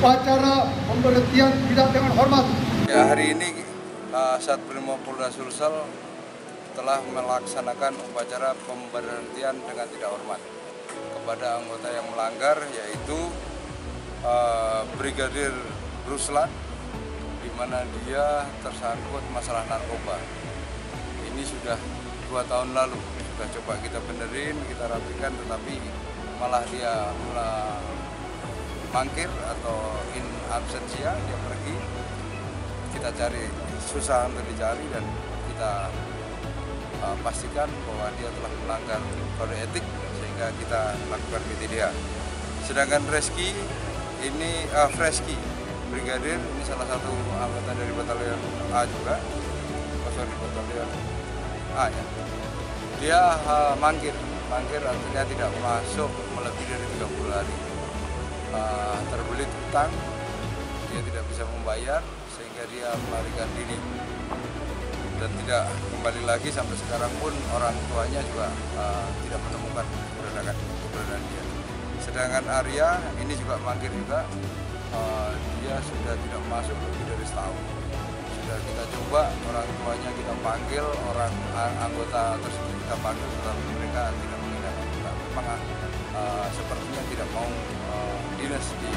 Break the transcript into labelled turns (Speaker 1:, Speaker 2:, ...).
Speaker 1: upacara pemberhentian tidak dengan hormat.
Speaker 2: Ya, hari ini Satreskrim Polda Sulsel telah melaksanakan upacara pemberhentian dengan tidak hormat kepada anggota yang melanggar, yaitu Brigadir Ruslan, di mana dia tersangkut masalah narkoba. Ini sudah 2 tahun lalu, sudah coba kita benerin, kita rapikan, tetapi malah dia mangkir atau in absentia, dia pergi. Kita cari, susah untuk dicari, dan kita pastikan bahwa dia telah melanggar kode etik, sehingga kita lakukan PTDA. Sedangkan Freski Brigadir ini salah satu anggota dari batalion A juga, batalion A ya. Dia mangkir artinya tidak masuk melebihi dari 30 hari. Terbelit hutang, dia tidak bisa membayar, sehingga dia melarikan diri dan tidak kembali lagi. Sampai sekarang pun orang tuanya juga tidak menemukan keberadaan dia. Sedangkan Arya ini juga mangkir juga, dia sudah tidak masuk lebih dari setahun. Sudah kita coba, orang tuanya kita panggil, orang anggota tersebut kita panggil, tetapi mereka tidak mengingat. Memang sepertinya tidak mau dinas di